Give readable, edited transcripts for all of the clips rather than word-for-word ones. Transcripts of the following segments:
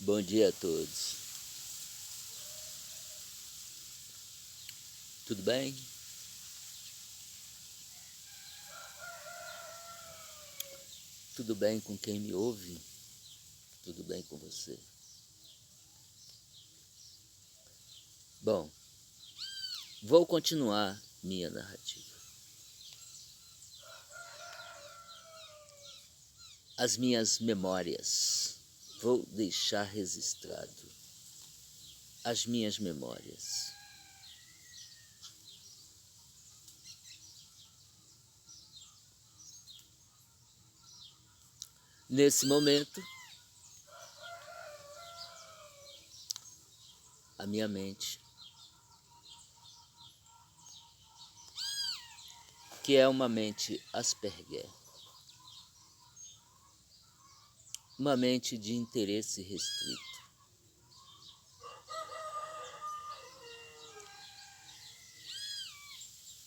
Bom dia a todos. Tudo bem? Tudo bem com quem me ouve? Tudo bem com você? Bom, vou continuar minha narrativa. As minhas memórias. Vou deixar registrado as minhas memórias. Nesse momento, a minha mente, que é uma mente Asperger, uma mente de interesse restrito,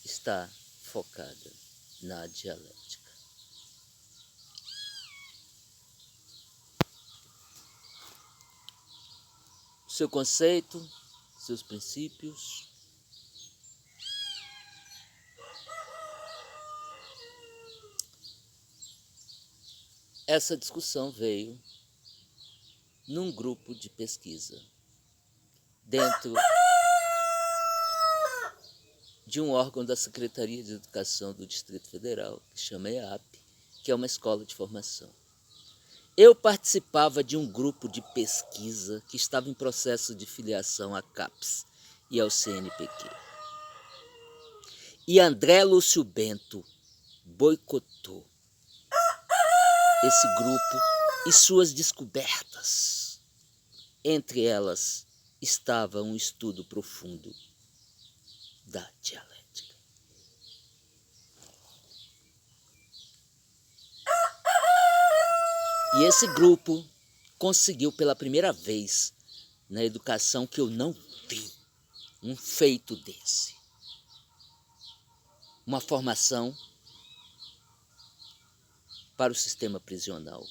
está focada na dialética. Seu conceito, seus princípios, essa discussão veio num grupo de pesquisa dentro de um órgão da Secretaria de Educação do Distrito Federal, que chama EAP, que é uma escola de formação. Eu participava de um grupo de pesquisa que estava em processo de filiação à CAPES e ao CNPq. E André Lúcio Bento boicotou esse grupo e suas descobertas. Entre elas estava um estudo profundo da dialética. E esse grupo conseguiu pela primeira vez na educação que eu não vi um feito desse. Uma formação para o sistema prisional,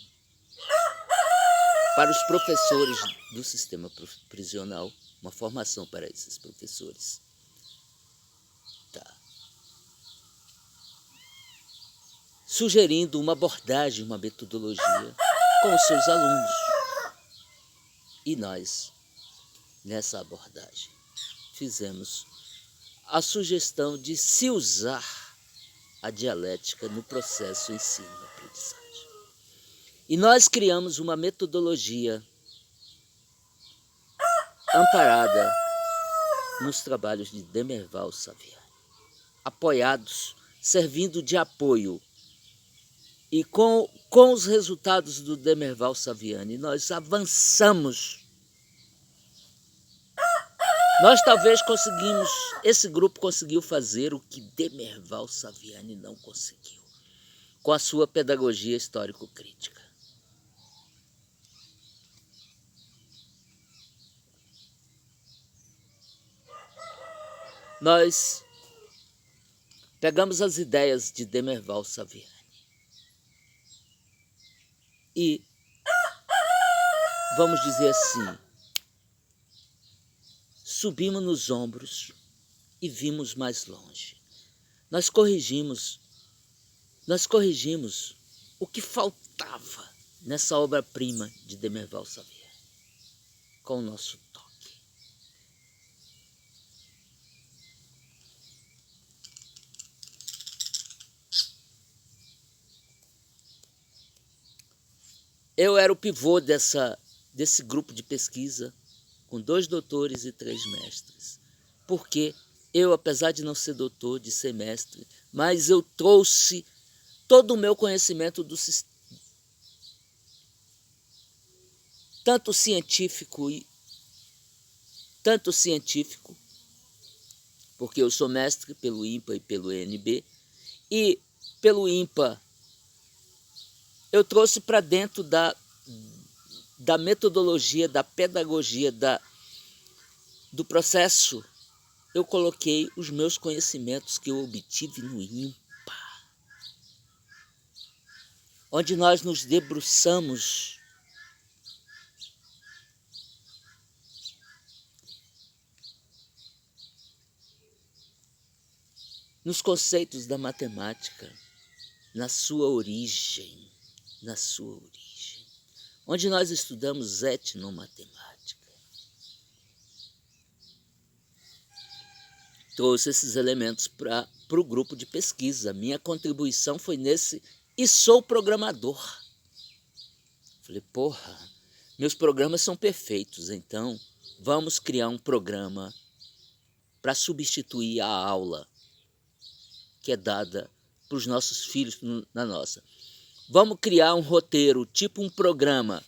para os professores do sistema prisional, uma formação para esses professores. Tá. Sugerindo uma abordagem, uma metodologia com os seus alunos. E nós, nessa abordagem, fizemos a sugestão de se usar a dialética no processo ensino-aprendizagem. E nós criamos uma metodologia amparada nos trabalhos de Demerval Saviani, apoiados, servindo de apoio. E com os resultados do Demerval Saviani, nós avançamos. Nós talvez conseguimos, esse grupo conseguiu fazer o que Demerval Saviani não conseguiu, com a sua pedagogia histórico-crítica. Nós pegamos as ideias de Demerval Saviani e, vamos dizer assim, subimos nos ombros e vimos mais longe. Nós corrigimos o que faltava nessa obra-prima de Demerval Saviani, com o nosso toque. Eu era o pivô desse grupo de pesquisa, com 2 doutores e 3 mestres. Porque eu, apesar de não ser doutor, de ser mestre, mas eu trouxe todo o meu conhecimento tanto científico, porque eu sou mestre pelo INPA e pelo ENB, e pelo INPA eu trouxe para dentro da metodologia, da pedagogia, do processo, eu coloquei os meus conhecimentos que eu obtive no INPA, onde nós nos debruçamos nos conceitos da matemática, na sua origem, onde nós estudamos etnomatemática. Trouxe esses elementos para o grupo de pesquisa. Minha contribuição foi nesse, e sou programador. Falei, porra, meus programas são perfeitos, então vamos criar um programa para substituir a aula que é dada para os nossos filhos na nossa. Vamos criar um roteiro, tipo um programa.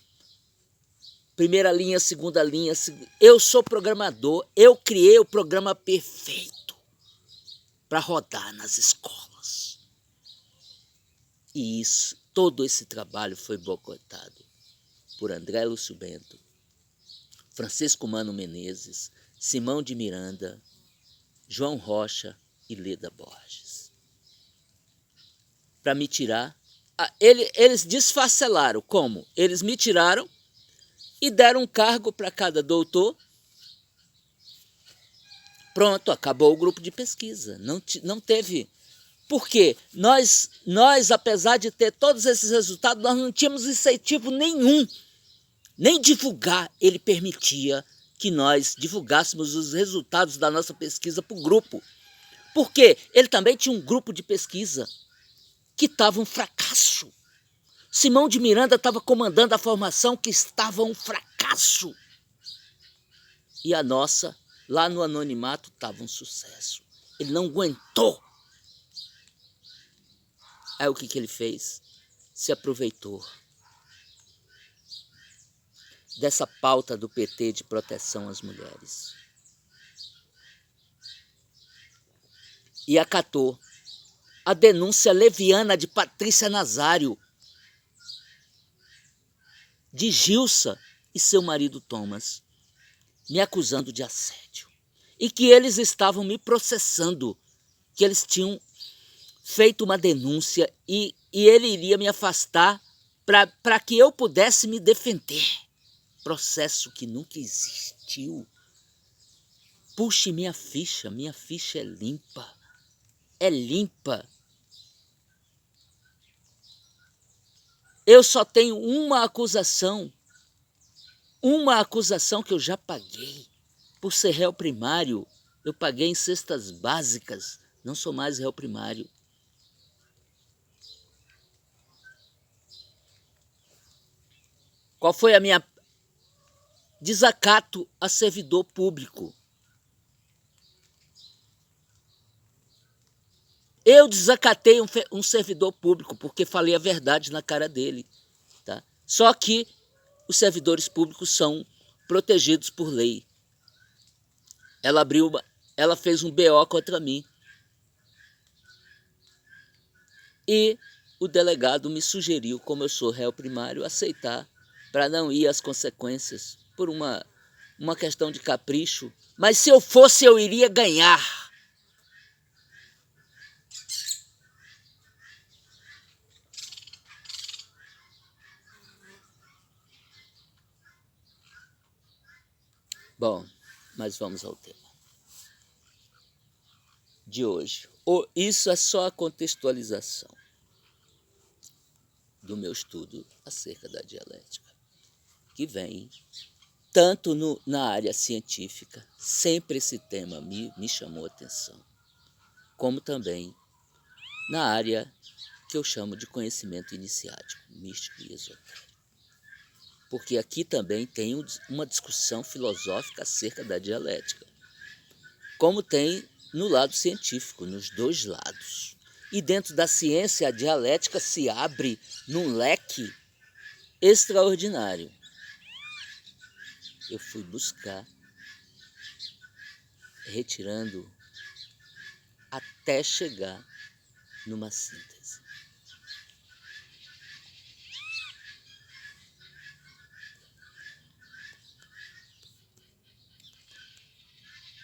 Primeira linha, segunda linha. Eu sou programador, eu criei o programa perfeito para rodar nas escolas. E isso, todo esse trabalho foi boicotado por André Lúcio Bento, Francisco Mano Menezes, Simão de Miranda, João Rocha e Leda Borges. Para me tirar, eles desfacelaram. Como? Eles me tiraram e deram um cargo para cada doutor. Pronto, acabou o grupo de pesquisa. Não teve. Porque nós, apesar de ter todos esses resultados, nós não tínhamos incentivo nenhum. Nem divulgar ele permitia que nós divulgássemos os resultados da nossa pesquisa para o grupo. Porque ele também tinha um grupo de pesquisa que estava um fracasso. Simão de Miranda estava comandando a formação que estava um fracasso. E a nossa, lá no anonimato, estava um sucesso. Ele não aguentou. Aí o que ele fez? Se aproveitou dessa pauta do PT de proteção às mulheres. E acatou a denúncia leviana de Patrícia Nazário, de Gilsa e seu marido Thomas, me acusando de assédio. E que eles estavam me processando, que eles tinham feito uma denúncia e ele iria me afastar para que eu pudesse me defender. Processo que nunca existiu. Puxe minha ficha é limpa. É limpa. Eu só tenho uma acusação que eu já paguei. Por ser réu primário, eu paguei em cestas básicas, não sou mais réu primário. Qual foi a minha desacato a servidor público? Eu desacatei um servidor público porque falei a verdade na cara dele. Tá? Só que os servidores públicos são protegidos por lei. Ela fez um BO contra mim. E o delegado me sugeriu, como eu sou réu primário, aceitar para não ir às consequências por uma questão de capricho. Mas se eu fosse, eu iria ganhar. Bom, mas vamos ao tema de hoje. Isso é só a contextualização do meu estudo acerca da dialética, que vem tanto na área científica, sempre esse tema me chamou a atenção, como também na área que eu chamo de conhecimento iniciático, místico e esotérico. Porque aqui também tem uma discussão filosófica acerca da dialética, como tem no lado científico, nos dois lados. E dentro da ciência, a dialética se abre num leque extraordinário. Eu fui buscar, retirando, até chegar numa síntese.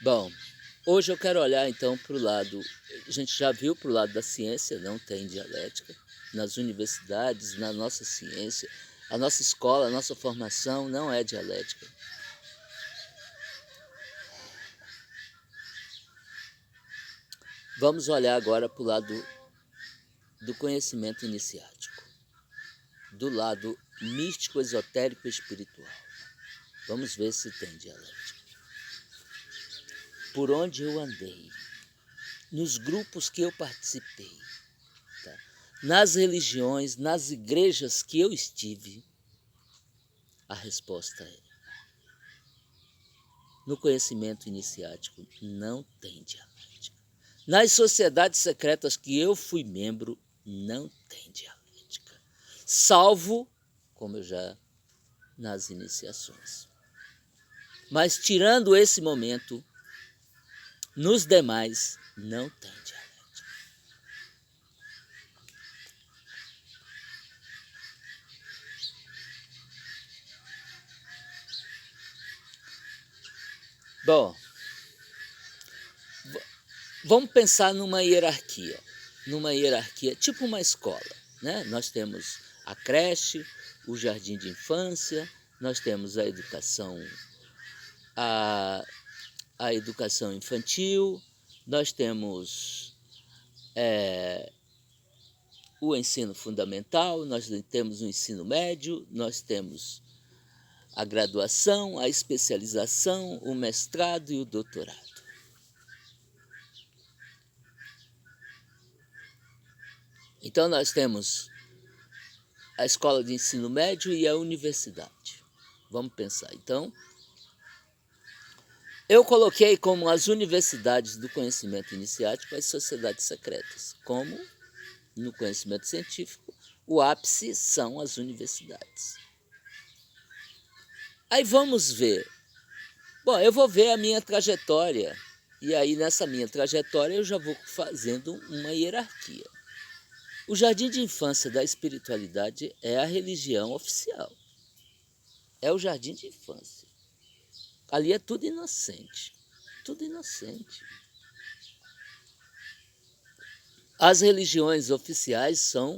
Bom, hoje eu quero olhar então para o lado, a gente já viu para o lado da ciência, não tem dialética, nas universidades, na nossa ciência, a nossa escola, a nossa formação não é dialética. Vamos olhar agora para o lado do conhecimento iniciático, do lado místico, esotérico e espiritual. Vamos ver se tem dialética. Por onde eu andei, nos grupos que eu participei, tá? Nas religiões, nas igrejas que eu estive, a resposta é: no conhecimento iniciático não tem dialética. Nas sociedades secretas que eu fui membro, não tem dialética. Salvo, como eu já nas iniciações. Mas tirando esse momento, nos demais não tem dialética. Bom, vamos pensar numa hierarquia, tipo uma escola, né? Nós temos a creche, o jardim de infância, nós temos a educação infantil, nós temos o ensino fundamental, nós temos o ensino médio, nós temos a graduação, a especialização, o mestrado e o doutorado. Então, nós temos a escola de ensino médio e a universidade. Vamos pensar. Então, eu coloquei como as universidades do conhecimento iniciático as sociedades secretas. Como no conhecimento científico, o ápice são as universidades. Aí vamos ver. Bom, eu vou ver a minha trajetória. E aí, nessa minha trajetória, eu já vou fazendo uma hierarquia. O jardim de infância da espiritualidade é a religião oficial. É o jardim de infância. Ali é tudo inocente. Tudo inocente. As religiões oficiais são...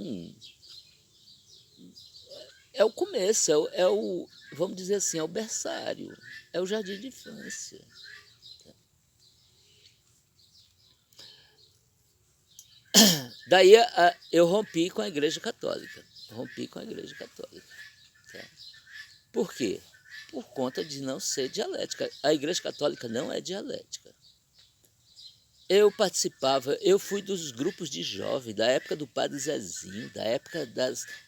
É o começo, vamos dizer assim, é o berçário. É o jardim de infância. Daí eu rompi com a Igreja Católica. Tá? Por quê? Por conta de não ser dialética. A Igreja Católica não é dialética. Eu fui dos grupos de jovens, da época do Padre Zezinho, da época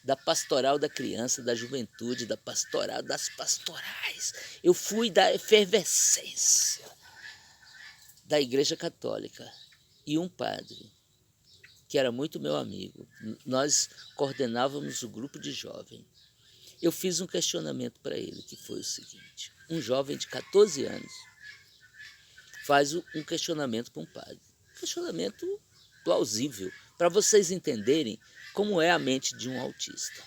da pastoral da criança, da juventude, da pastoral, das pastorais. Eu fui da efervescência da Igreja Católica. E um padre, que era muito meu amigo, nós coordenávamos o grupo de jovens. Eu fiz um questionamento para ele, que foi o seguinte: um jovem de 14 anos faz um questionamento para um padre. Questionamento plausível, para vocês entenderem como é a mente de um autista.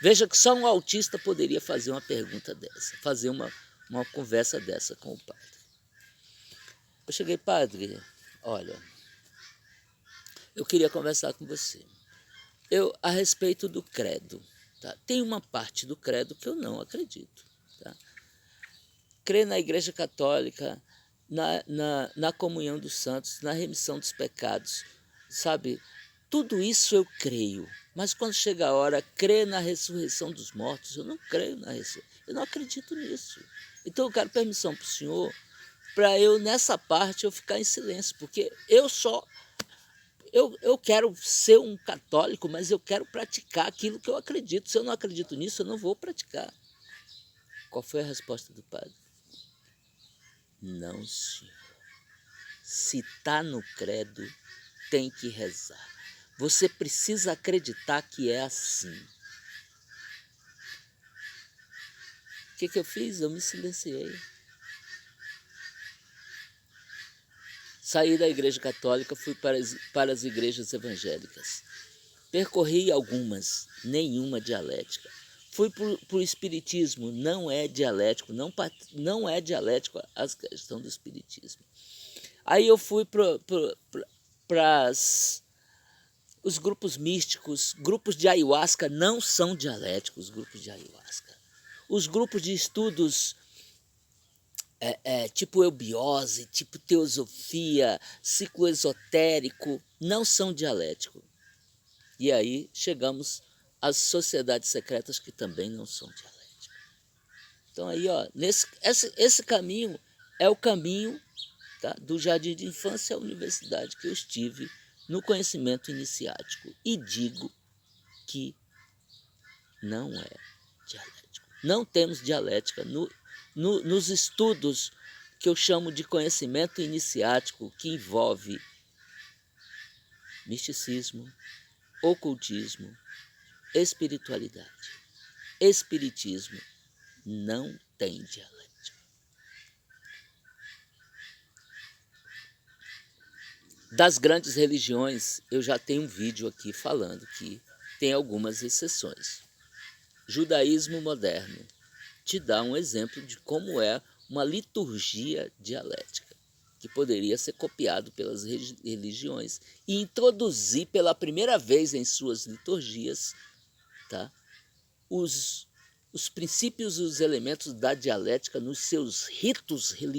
Veja que só um autista poderia fazer uma pergunta dessa, fazer uma conversa dessa com o padre. Eu cheguei: padre, olha, eu queria conversar com você. A respeito do credo. Tá? Tem uma parte do credo que eu não acredito. Tá? Crer na Igreja Católica, na comunhão dos santos, na remissão dos pecados, sabe? Tudo isso eu creio. Mas quando chega a hora, crer na ressurreição dos mortos, eu não creio na ressurreição. Eu não acredito nisso. Então eu quero permissão para o senhor, para eu, nessa parte, eu ficar em silêncio, porque eu quero ser um católico, mas eu quero praticar aquilo que eu acredito. Se eu não acredito nisso, eu não vou praticar. Qual foi a resposta do padre? Não, senhor. Se está no credo, tem que rezar. Você precisa acreditar que é assim. O que eu fiz? Eu me silenciei. Saí da Igreja Católica, fui para as igrejas evangélicas. Percorri algumas, nenhuma dialética. Fui para o Espiritismo, não é dialético, não é dialético a questão do Espiritismo. Aí eu fui para os grupos místicos, grupos de ayahuasca não são dialéticos, os grupos de ayahuasca. Os grupos de estudos tipo eubiose, tipo teosofia, ciclo esotérico, não são dialéticos. E aí chegamos às sociedades secretas que também não são dialéticas. Então aí, ó, esse caminho é o caminho, tá, do jardim de infância à universidade que eu estive no conhecimento iniciático. E digo que não é dialético. Não temos dialética nos estudos que eu chamo de conhecimento iniciático, que envolve misticismo, ocultismo, espiritualidade, espiritismo. Não tem dialética. Das grandes religiões, eu já tenho um vídeo aqui falando que tem algumas exceções. Judaísmo moderno te dá um exemplo de como é uma liturgia dialética, que poderia ser copiado pelas religiões e introduzir pela primeira vez em suas liturgias, tá, os princípios e os elementos da dialética nos seus ritos religiosos.